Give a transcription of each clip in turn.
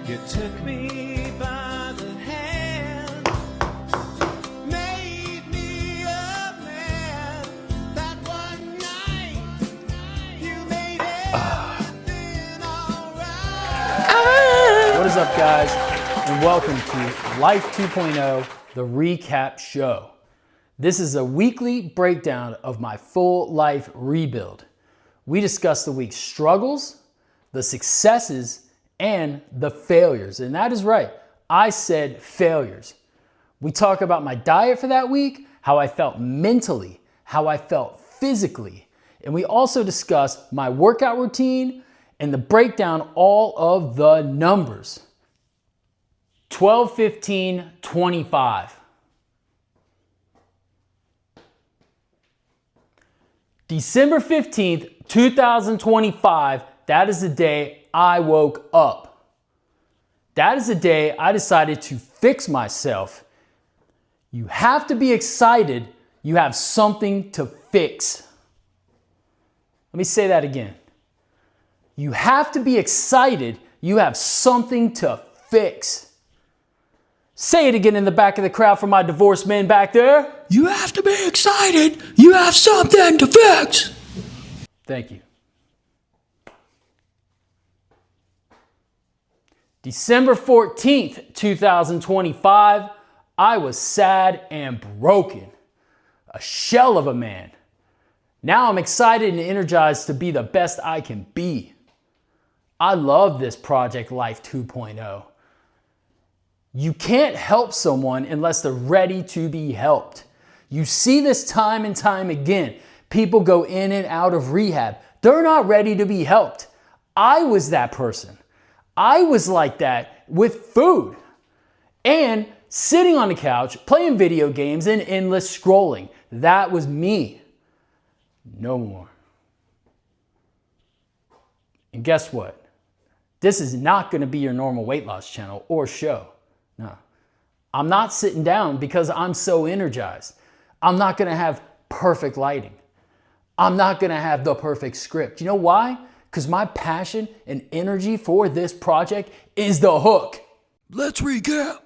You took me by the hand, made me a man. That one night, you made everything alright. What is up, guys, and welcome to Life 2.0, the recap show. This is a weekly breakdown of my full life rebuild. We discuss the week's struggles, the successes, and the failures. And that is right, I said failures. We talk about my diet for that week, how I felt mentally, how I felt physically. And we also discuss my workout routine and the breakdown all of the numbers. 12, 15, 25. December 15th, 2025, that is the day I woke up. That is the day I decided to fix myself. You have to be excited. You have something to fix. Let me say that again. You have to be excited. You have something to fix. Say it again in the back of the crowd for my divorced men back there. You have to be excited. You have something to fix. Thank you. December 14th, 2025, I was sad and broken. A shell of a man. Now I'm excited and energized to be the best I can be. I love this Project Life 2.0. You can't help someone unless they're ready to be helped. You see this time and time again. People go in and out of rehab. They're not ready to be helped. I was that person. I was like that with food and sitting on the couch, playing video games and endless scrolling. That was me. No more. And guess what? This is not going to be your normal weight loss channel or show. No, I'm not sitting down because I'm so energized. I'm not going to have perfect lighting. I'm not going to have the perfect script. You know why? Because my passion and energy for this project is the hook. Let's recap.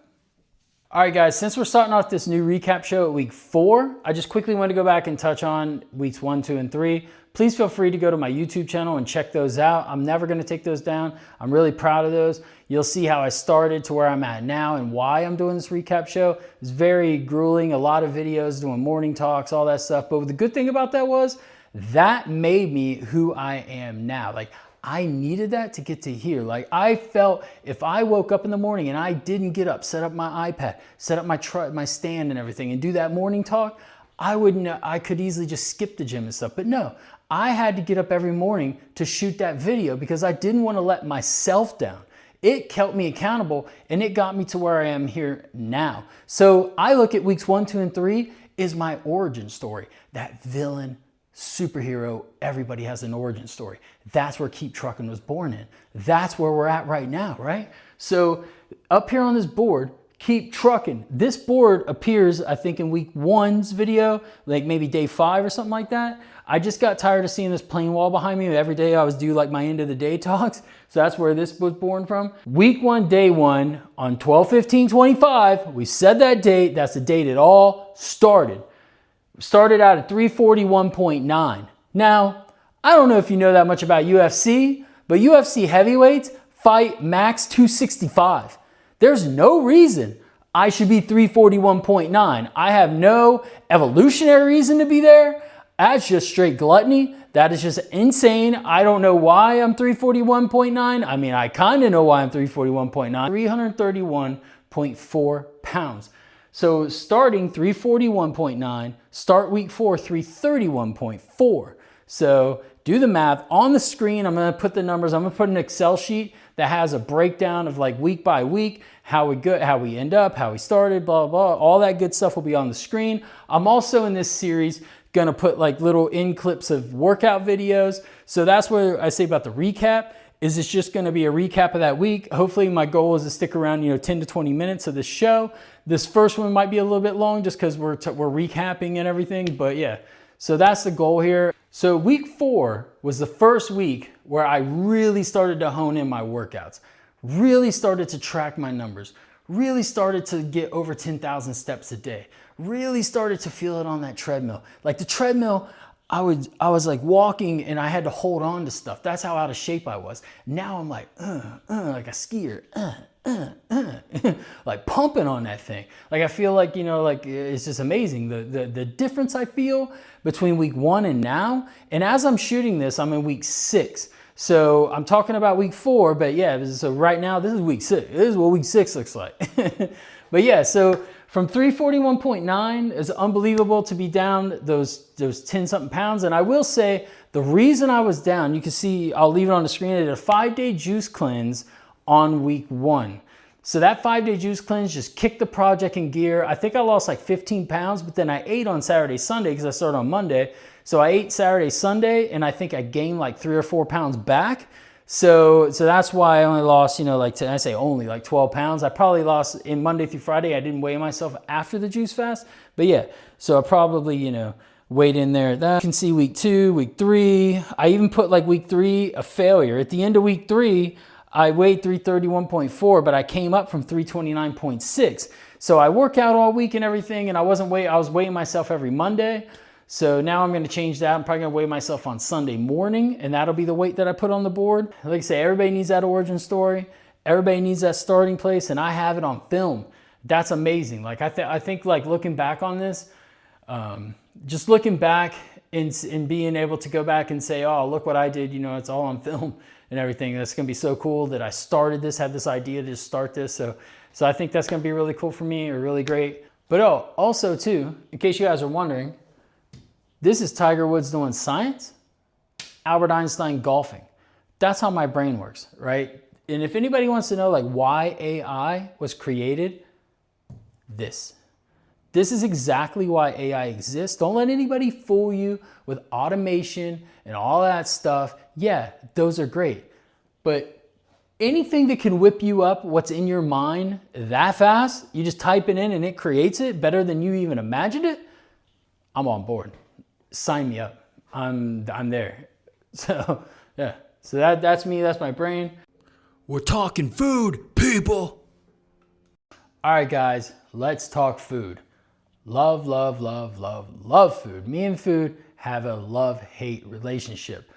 All right, guys, since we're starting off this new recap show at week 4, I just quickly want to go back and touch on weeks 1, 2, and 3. Please feel free to go to my YouTube channel and check those out. I'm never going to take those down. I'm really proud of those. You'll see how I started to where I'm at now and why I'm doing this recap show. It's very grueling, a lot of videos, doing morning talks, all that stuff. But the good thing about that was that made me who I am now. Like, I needed that to get to here. Like, I felt if I woke up in the morning and I didn't get up, set up my iPad, set up my stand and everything and do that morning talk, I could easily just skip the gym and stuff. But no, I had to get up every morning to shoot that video because I didn't want to let myself down. It kept me accountable and it got me to where I am here now. So I look at weeks 1, 2, and 3 is my origin story. That villain, superhero, everybody has an origin story. That's where Keep Truckin was born in. That's where we're at right now, right? So up here on this board, Keep Truckin. This board appears, I think, in week 1's video, like maybe day 5 or something like that. I just got tired of seeing this plain wall behind me. Every day I was do like my end of the day talks. So that's where this was born from. Week 1, day 1 on 12/15/25. We said that date. That's the date it all started. Started out at 341.9. Now, I don't know if you know that much about UFC, but UFC heavyweights fight max 265. There's no reason I should be 341.9. I have no evolutionary reason to be there. That's just straight gluttony. That is just insane. I don't know why I'm 341.9. I mean, I kind of know why I'm 341.9. 331.4 pounds. So starting 341.9, start week 4, 331.4. So do the math on the screen. I'm going to put the numbers. I'm going to put an Excel sheet that has a breakdown of like week by week, how we end up, how we started, blah, blah, all that good stuff will be on the screen. I'm also in this series going to put like little in clips of workout videos. So that's what I say about the recap. Is it's just going to be a recap of that week. Hopefully my goal is to stick around, 10 to 20 minutes of this show. This first one might be a little bit long just because we're recapping and everything, but yeah. So that's the goal here. So week 4 was the first week where I really started to hone in my workouts. really started to track my numbers, really started to get over 10,000 steps a day, really started to feel it on that treadmill. Like the treadmill, I was like walking and I had to hold on to stuff. That's how out of shape I was. Now I'm like a skier, like pumping on that thing. Like I feel like, you know, like it's just amazing. The difference I feel between week 1 and now. And as I'm shooting this, I'm in week 6. So I'm talking about week 4, but yeah, so right now this is week 6. This is what week 6 looks like. But yeah, so from 341.9 is unbelievable to be down those 10 something pounds. And I will say the reason I was down, you can see, I'll leave it on the screen. I did a 5-day juice cleanse on week 1. So that 5-day juice cleanse just kicked the project in gear. I think I lost like 15 pounds, but then I ate on Saturday, Sunday, because I started on Monday. So I ate Saturday, Sunday, and I think I gained like 3 or 4 pounds back. So that's why I only lost, you know, like, I say only like 12 pounds. I probably lost in Monday through Friday. I didn't weigh myself after the juice fast. But yeah, so I probably, you know, weighed in there. That you can see week 2, week 3. I even put like week 3 a failure. At the end of week 3, I weighed 331.4, but I came up from 329.6. So I work out all week and everything, and I was weighing myself every Monday. So now I'm going to change that. I'm probably going to weigh myself on Sunday morning, and that'll be the weight that I put on the board. Like I say, everybody needs that origin story. Everybody needs that starting place, and I have it on film. That's amazing. Like I think like looking back on this, just looking back and being able to go back and say, oh, look what I did. You know, it's all on film and everything. That's going to be so cool that I started this, had this idea to just start this. So I think that's going to be really cool for me, or really great. But also too, in case you guys are wondering, this is Tiger Woods doing science, Albert Einstein golfing. That's how my brain works, right? And if anybody wants to know like why AI was created, this is exactly why AI exists. Don't let anybody fool you with automation and all that stuff. Yeah, those are great. But anything that can whip you up what's in your mind that fast, you just type it in and it creates it better than you even imagined it, I'm on board. Sign me up. I'm there. So yeah. So that's me. That's my brain. We're talking food, people. All right, guys. Let's talk food. Love food. Me and food have a love-hate relationship.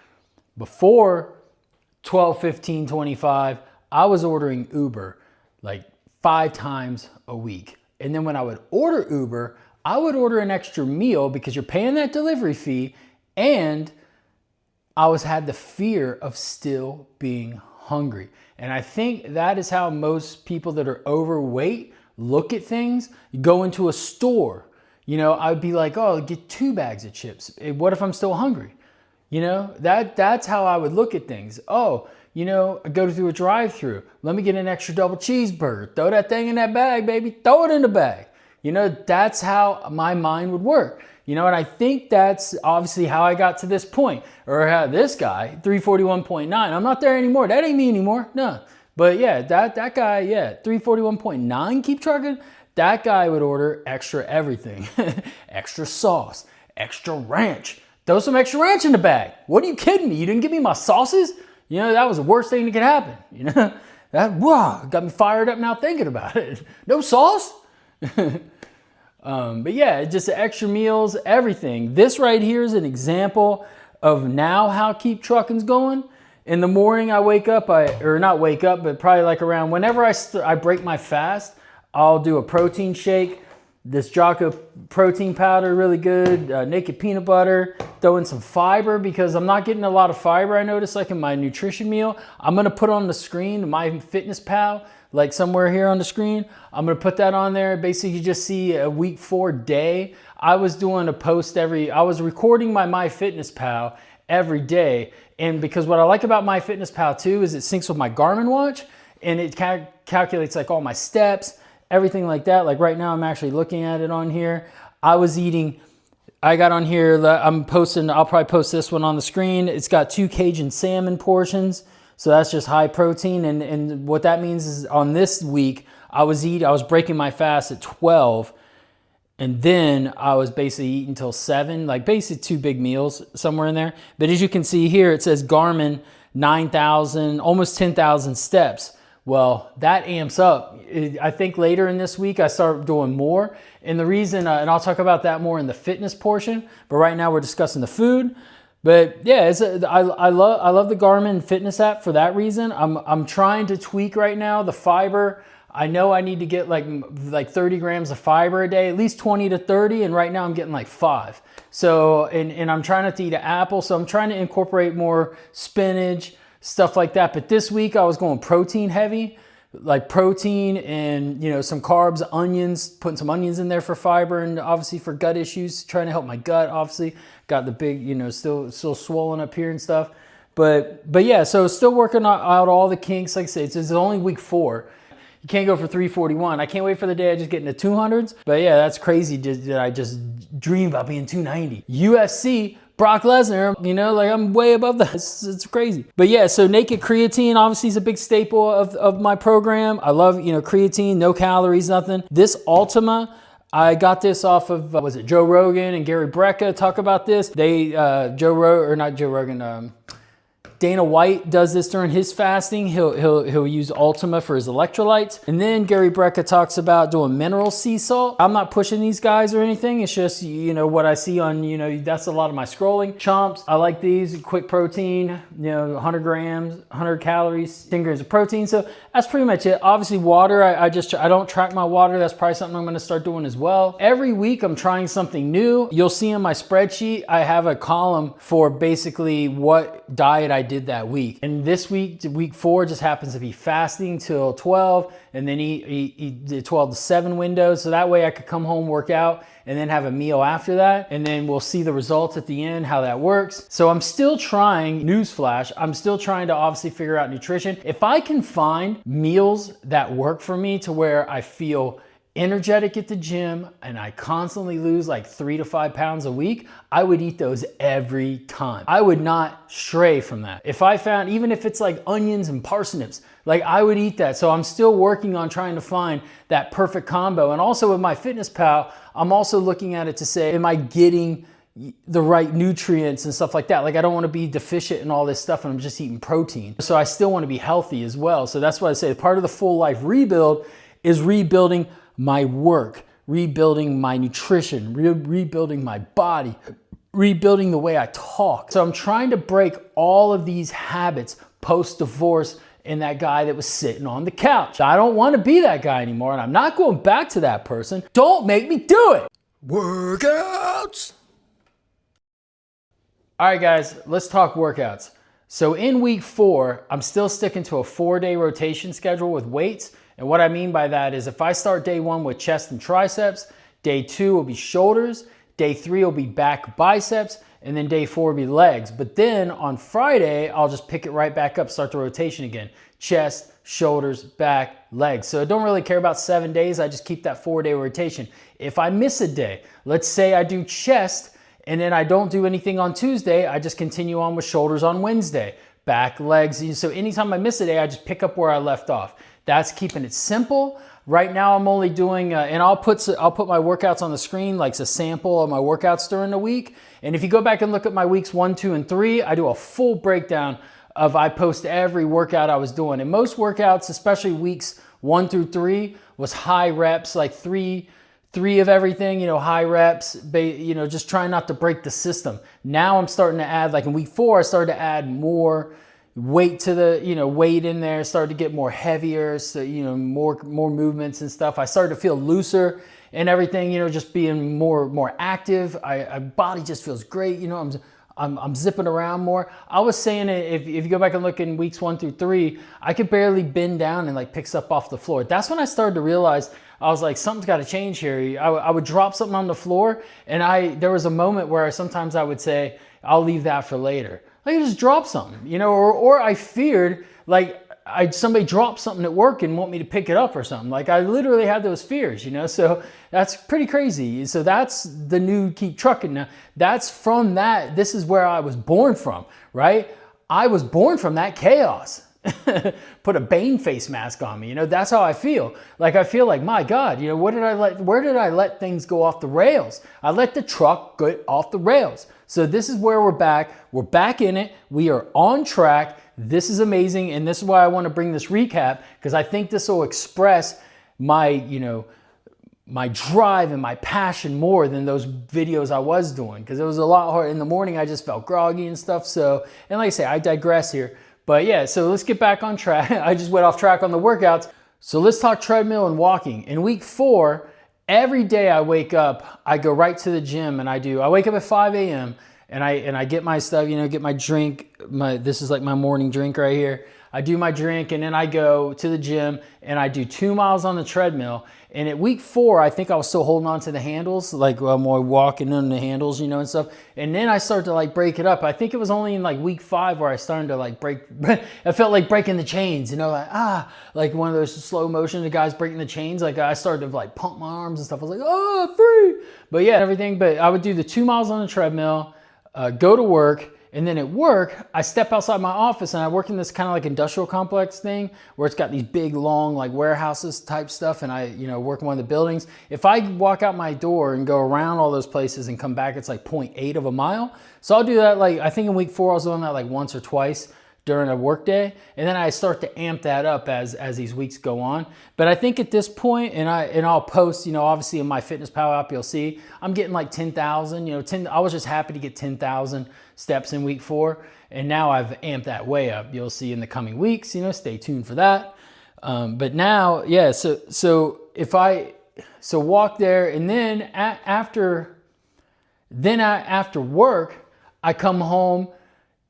Before 12, 15, 25, I was ordering Uber like 5 times a week. And then when I would order Uber, I would order an extra meal because you're paying that delivery fee, and I had the fear of still being hungry. And I think that is how most people that are overweight look at things. You go into a store, you know, I'd be like, oh, get 2 bags of chips. What if I'm still hungry? You know, that's how I would look at things. Oh, you know, I go through a drive-through. Let me get an extra double cheeseburger. Throw that thing in that bag, baby. Throw it in the bag. You know, that's how my mind would work. You know, and I think that's obviously how I got to this point. Or how this guy, 341.9. I'm not there anymore. That ain't me anymore. No. But yeah, that guy, yeah, 341.9, Keep Truckin'. That guy would order extra everything. Extra sauce, extra ranch. Throw some extra ranch in the bag. What are you kidding me? You didn't give me my sauces? You know, that was the worst thing that could happen. You know, that got me fired up now thinking about it. No sauce? But yeah, just extra meals, everything. This right here is an example of now how Keep Truckin's going. In the morning I wake up, or not wake up, but probably like around whenever I break my fast, I'll do a protein shake. This Jocko protein powder, really good. Naked peanut butter. Throw in some fiber because I'm not getting a lot of fiber, I noticed, like in my nutrition meal. I'm going to put on the screen MyFitnessPal, like somewhere here on the screen. I'm going to put that on there. Basically, you just see a week 4 day. I was doing a post I was recording my MyFitnessPal every day. And because what I like about MyFitnessPal too is it syncs with my Garmin watch, and it calculates like all my steps, everything like that. Like right now I'm actually looking at it on here. I got on here, I'll probably post this one on the screen. It's got 2 Cajun salmon portions. So that's just high protein. And what that means is on this week, I was breaking my fast at 12. And then I was basically eating till 7, like basically 2 big meals somewhere in there. But as you can see here, it says Garmin 9,000, almost 10,000 steps. Well, that amps up. I think later in this week, I start doing more. And the reason, and I'll talk about that more in the fitness portion, but right now we're discussing the food. But yeah, I love the Garmin fitness app for that reason. I'm trying to tweak right now the fiber. I know I need to get like 30 grams of fiber a day, at least 20 to 30, and right now I'm getting like 5. So, and I'm trying not to eat an apple, so I'm trying to incorporate more spinach, stuff like that. But this week I was going protein heavy, like protein and, you know, some carbs, onions, putting some onions in there for fiber and obviously for gut issues, trying to help my gut. Obviously got the big, you know, still swollen up here and stuff. But yeah, so still working out all the kinks. Like I said, it's only week 4. You can't go for 341. I can't wait for the day I just get into 200s. But yeah, that's crazy that I just dream about being 290. UFC, Brock Lesnar, you know, like I'm way above that. It's crazy. But yeah, so naked creatine obviously is a big staple of my program. I love, you know, creatine, no calories, nothing. This Ultima, I got this off of, was it Joe Rogan and Gary Brecka talk about this? Dana White does this during his fasting. He'll use Ultima for his electrolytes. And then Gary Brecka talks about doing mineral sea salt. I'm not pushing these guys or anything. It's just, you know, what I see on, you know, that's a lot of my scrolling. Chomps, I like these, quick protein, you know, 100 grams, 100 calories, 10 grams of protein. So that's pretty much it. Obviously water, I don't track my water. That's probably something I'm gonna start doing as well. Every week I'm trying something new. You'll see in my spreadsheet, I have a column for basically what diet I did that week. And this week 4 just happens to be fasting till 12 and then eat the 12 to 7 window. So that way I could come home, work out, and then have a meal after that. And then we'll see the results at the end, how that works. So I'm still trying, newsflash, I'm still trying to obviously figure out nutrition. If I can find meals that work for me to where I feel energetic at the gym and I constantly lose like 3 to 5 pounds a week, I would eat those every time. I would not stray from that. If I found, even if it's like onions and parsnips, like I would eat that. So I'm still working on trying to find that perfect combo. And also with my Fitness Pal, I'm also looking at it to say, am I getting the right nutrients and stuff like that? Like I don't want to be deficient in all this stuff and I'm just eating protein. So I still want to be healthy as well. So that's why I say part of the full life rebuild is rebuilding my work, rebuilding my nutrition, rebuilding my body, rebuilding the way I talk. So I'm trying to break all of these habits post-divorce and that guy that was sitting on the couch. I don't want to be that guy anymore and I'm not going back to that person. Don't make me do it. Workouts. All right, guys, let's talk workouts. So in week 4, I'm still sticking to a 4-day rotation schedule with weights. And what I mean by that is if I start day 1 with chest and triceps, day 2 will be shoulders, day 3 will be back, biceps, and then day 4 will be legs. But then on Friday, I'll just pick it right back up, start the rotation again. Chest, shoulders, back, legs. So I don't really care about 7 days. I just keep that 4-day rotation. If I miss a day, let's say I do chest and then I don't do anything on Tuesday, I just continue on with shoulders on Wednesday, back, legs. So anytime I miss a day, I just pick up where I left off. That's keeping it simple. Right now I'm only doing, and I'll put my workouts on the screen, like a sample of my workouts during the week. And if you go back and look at my weeks 1, 2, and 3, I do a full breakdown of, I post every workout I was doing. And most workouts, especially weeks 1 through 3, was high reps, like three of everything, you know, high reps, you know, just trying not to break the system. Now I'm starting to add, like in week 4, I started to add more weight to the, you know, weight in there, started to get more heavier, so, you know, more movements and stuff. I started to feel looser and everything, you know, just being more active. My body just feels great, you know, I'm zipping around more. I was saying if you go back and look in weeks 1 through 3, I could barely bend down and like pick stuff off the floor. That's when I started to realize, I was like, something's got to change here. I would drop something on the floor and there was a moment where sometimes I would say, I'll leave that for later. Like I just drop something, you know, or I feared like somebody dropped something at work and want me to pick it up or something. Like I literally had those fears, you know, so that's pretty crazy. So that's the new Keep Truckin. Now that's from that, this is where I was born from, right? I was born from that chaos. put a Bane face mask on me. You know, that's how I feel. Like, I feel like, my God, you know, where did I let things go off the rails? I let the truck get off the rails. So this is where we're back. We're back in it. We are on track. This is amazing. And this is why I want to bring this recap, because I think this will express my, you know, my drive and my passion more than those videos I was doing, because it was a lot hard. In the morning, I just felt groggy and stuff. So, and like I say, I digress here. But yeah, so let's get back on track. I just went off track on the workouts. So let's talk treadmill and walking. In week 4, every day I wake up, I go right to the gym and I wake up at 5 a.m. and I get my stuff, you know, get my drink. This is like my morning drink right here. I do my drink and then I go to the gym and I do 2 miles on the treadmill. And at week 4, I think I was still holding on to the handles, like I'm walking on the handles, you know, and stuff. And then I started to like break it up. I think it was only in like week 5 where I started to like break, I felt like breaking the chains, you know, like one of those slow motion, the guys breaking the chains. Like I started to like pump my arms and stuff. I was like, oh, free. But yeah, everything. But I would do the 2 miles on the treadmill, go to work. And then at work, I step outside my office and I work in this kind of like industrial complex thing where it's got these big, long, like warehouses type stuff. And I, you know, work in one of the buildings. If I walk out my door and go around all those places and come back, it's like 0.8 of a mile. So I'll do that. Like, I think in week 4, I was doing that like once or twice during a work day. And then I start to amp that up as these weeks go on. But I think at this point, and I'll post, you know, obviously in my Fitness Pal app, you'll see I'm getting like 10,000, you know, I was just happy to get 10,000 steps in week 4. And now I've amped that way up. You'll see in the coming weeks, you know, stay tuned for that. But now, yeah, so walk there, and then after work, I come home,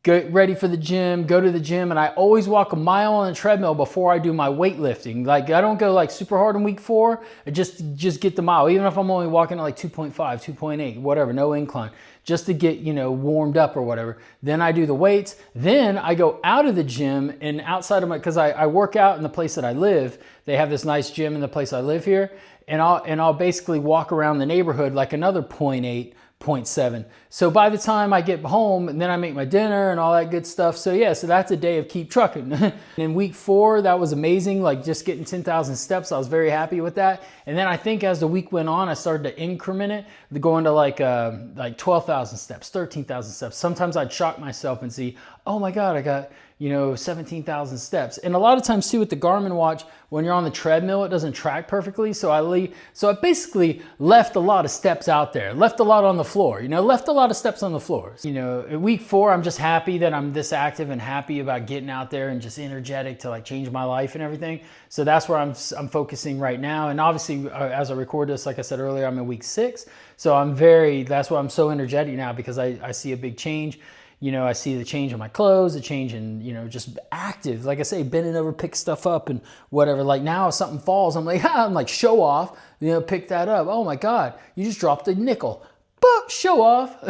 get ready for the gym, go to the gym, and I always walk a mile on the treadmill before I do my weightlifting. Like, I don't go like super hard in week 4, I just get the mile, even if I'm only walking at like 2.5, 2.8, whatever, no incline, just to get, you know, warmed up or whatever. Then I do the weights. Then I go out of the gym and outside of because I work out in the place that I live. They have this nice gym in the place I live here, and I'll basically walk around the neighborhood like another 0.8, 0.7. So by the time I get home, and then I make my dinner and all that good stuff. So yeah, so that's a day of Keep Truckin. In week 4, that was amazing. Like just getting 10,000 steps. I was very happy with that. And then I think as the week went on, I started to increment it, going to like 12,000 steps, 13,000 steps. Sometimes I'd shock myself and see, oh my God, I got, you know, 17,000 steps. And a lot of times too with the Garmin watch, when you're on the treadmill, it doesn't track perfectly. So I basically left a lot of steps out there, left a lot on the floor, you know, left a lot of steps on the floor. You know, at week 4, I'm just happy that I'm this active and happy about getting out there and just energetic to like change my life and everything. So that's where I'm focusing right now. And obviously as I record this, like I said earlier, I'm in week 6. So that's why I'm so energetic now, because I see a big change. You know, I see the change in my clothes, the change in, you know, just active. Like I say, bending over, pick stuff up and whatever. Like now if something falls, I'm like, show off, you know, pick that up. Oh my God, you just dropped a nickel. But show off.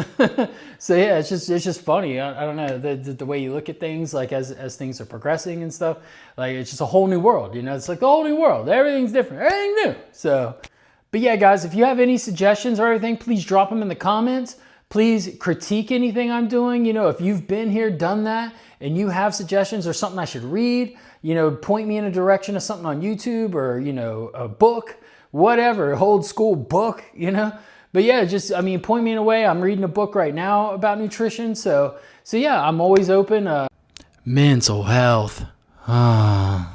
So yeah, it's just funny. I don't know, the way you look at things, like as things are progressing and stuff, like it's just a whole new world, you know, it's like the whole new world. Everything's different, everything new. So, but yeah, guys, if you have any suggestions or anything, please drop them in the comments. Please critique anything I'm doing. You know, if you've been here, done that, and you have suggestions or something I should read, you know, point me in a direction of something on YouTube or, you know, a book, whatever, old school book, you know. But yeah, point me in a way. I'm reading a book right now about nutrition. So yeah, I'm always open. Mental health. All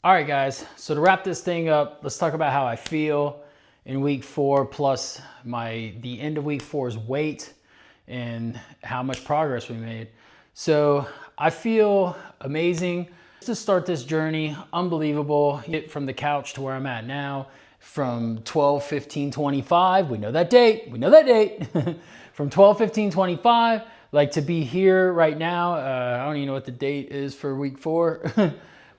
right, guys. So to wrap this thing up, let's talk about how I feel in week 4, plus the end of week 4's weight and how much progress we made. So I feel amazing to start this journey. Unbelievable. Get from the couch to where I'm at now, from 12/15/25. We know that date. From 12/15/25, like to be here right now. I don't even know what the date is for week 4.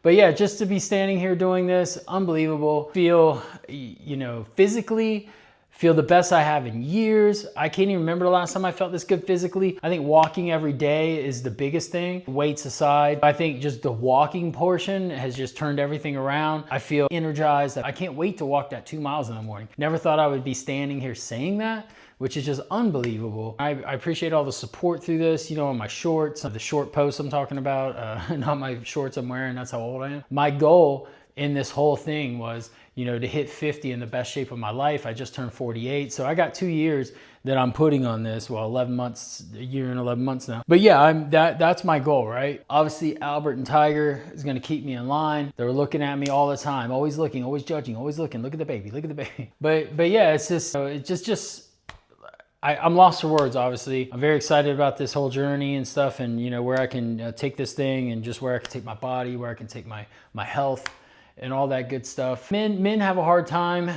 But yeah, just to be standing here doing this, unbelievable. Feel, you know, physically Feel the best I have in years. I can't even remember the last time I felt this good physically. I think walking every day is the biggest thing. Weights aside, I think just the walking portion has just turned everything around. I feel energized. I can't wait to walk that 2 miles in the morning. Never thought I would be standing here saying that, which is just unbelievable. I appreciate all the support through this, you know, on my shorts, the short posts I'm talking about, not my shorts I'm wearing, that's how old I am. My goal in this whole thing was, you know, to hit 50 in the best shape of my life. I just turned 48. So I got 2 years that I'm putting on this. Well, 11 months, a year and 11 months now. But yeah, that's my goal, right? Obviously, Albert and Tiger is going to keep me in line. They're looking at me all the time, always looking, always judging, always looking. Look at the baby, look at the baby. But yeah, it's just, I'm lost for words, obviously. I'm very excited about this whole journey and stuff, and you know, where I can take this thing and just where I can take my body, where I can take my health and all that good stuff. Men have a hard time,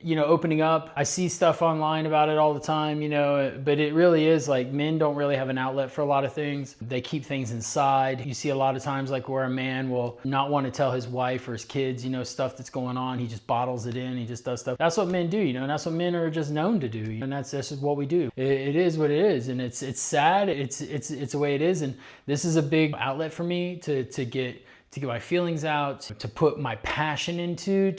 you know, opening up. I see stuff online about it all the time, you know, but it really is like men don't really have an outlet for a lot of things. They keep things inside. You see a lot of times like where a man will not want to tell his wife or his kids, you know, stuff that's going on. He just bottles it in. He just does stuff. That's what men do, you know, and that's what men are just known to do. And that's just what we do. It is what it is. And it's sad. It's the way it is. And this is a big outlet for me to get my feelings out, to put my passion into,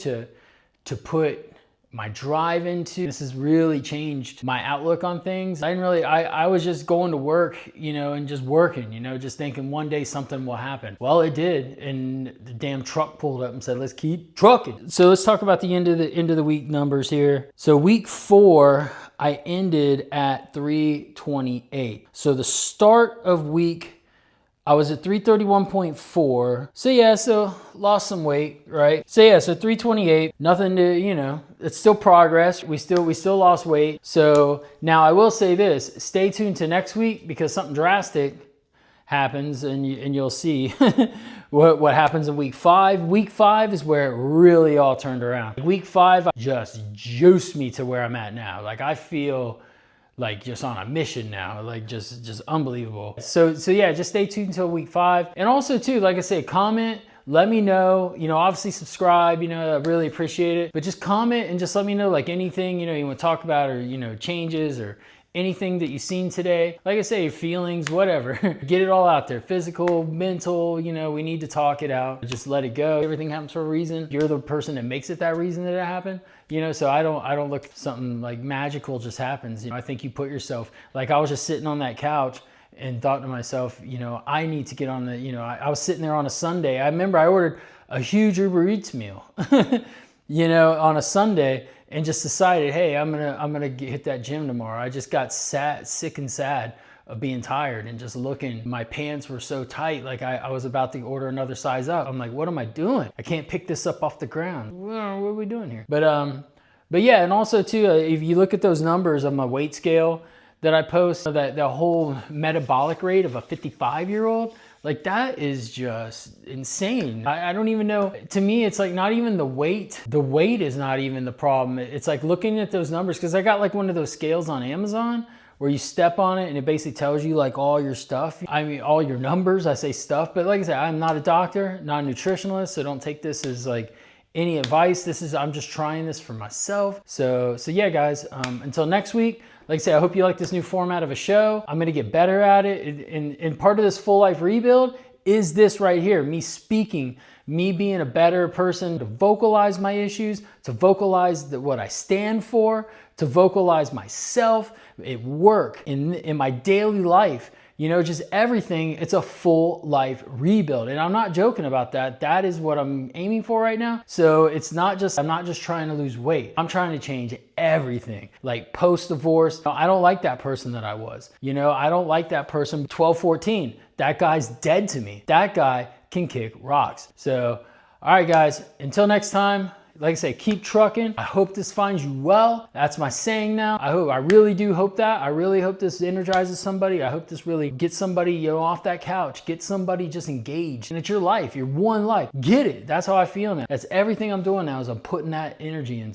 to put my drive into. This has really changed my outlook on things. I was just going to work, you know, and just working, you know, just thinking one day something will happen. Well, it did, and the damn truck pulled up and said, let's keep trucking. So let's talk about the end of the week numbers here. So week 4, I ended at 328. So the start of week, I was at 331.4. So yeah, so lost some weight, right? So yeah, so 328, nothing to, you know, it's still progress. We still lost weight. So now I will say this, stay tuned to next week because something drastic happens and you'll see what happens in week 5. Week 5 is where it really all turned around. Week 5 just juiced me to where I'm at now. Like I feel like just on a mission now, like just unbelievable. So yeah, just stay tuned until week 5. And also too, like I say, comment, let me know, you know, obviously subscribe, you know, I really appreciate it, but just comment and just let me know like anything, you know, you want to talk about or, you know, changes or anything that you've seen today. Like I say, feelings, whatever, get it all out there. Physical, mental, you know, we need to talk it out. Just let it go. Everything happens for a reason. You're the person that makes it that reason that it happened. You know, so I don't look something like magical just happens. You know, I think you put yourself, like I was just sitting on that couch and thought to myself, you know, I need to get on the, you know, I was sitting there on a Sunday. I remember I ordered a huge Uber Eats meal, you know, on a Sunday and just decided, hey, I'm gonna hit that gym tomorrow. I just got sick and sad of being tired and just looking. My pants were so tight, like I was about to order another size up. I'm like, what am I doing? I can't pick this up off the ground. What are we doing here? But yeah, and also too, if you look at those numbers on my weight scale that I post, that the whole metabolic rate of a 55-year-old, like that is just insane. I don't even know. To me, it's like not even the weight. The weight is not even the problem. It's like looking at those numbers, because I got like one of those scales on Amazon where you step on it and it basically tells you like all your stuff. I mean, all your numbers, I say stuff, but like I said, I'm not a doctor, not a nutritionalist, so don't take this as like any advice. I'm just trying this for myself. So yeah, guys, until next week, like I say, I hope you like this new format of a show. I'm gonna get better at it. And part of this full life rebuild is this right here, me speaking, me being a better person to vocalize my issues, to vocalize what I stand for, to vocalize myself at work, in my daily life, you know, just everything. It's a full life rebuild. And I'm not joking about that. That is what I'm aiming for right now. So it's not just, I'm not just trying to lose weight. I'm trying to change everything. Like post-divorce, I don't like that person that I was. You know, I don't like that person 12, 14. That guy's dead to me. That guy can kick rocks. So, all right, guys, until next time, like I say, keep trucking. I hope this finds you well. That's my saying now. I really do hope that. I really hope this energizes somebody. I hope this really gets somebody, you know, off that couch. Get somebody just engaged. And it's your life, your one life. Get it. That's how I feel now. That's everything I'm doing now is I'm putting that energy into it.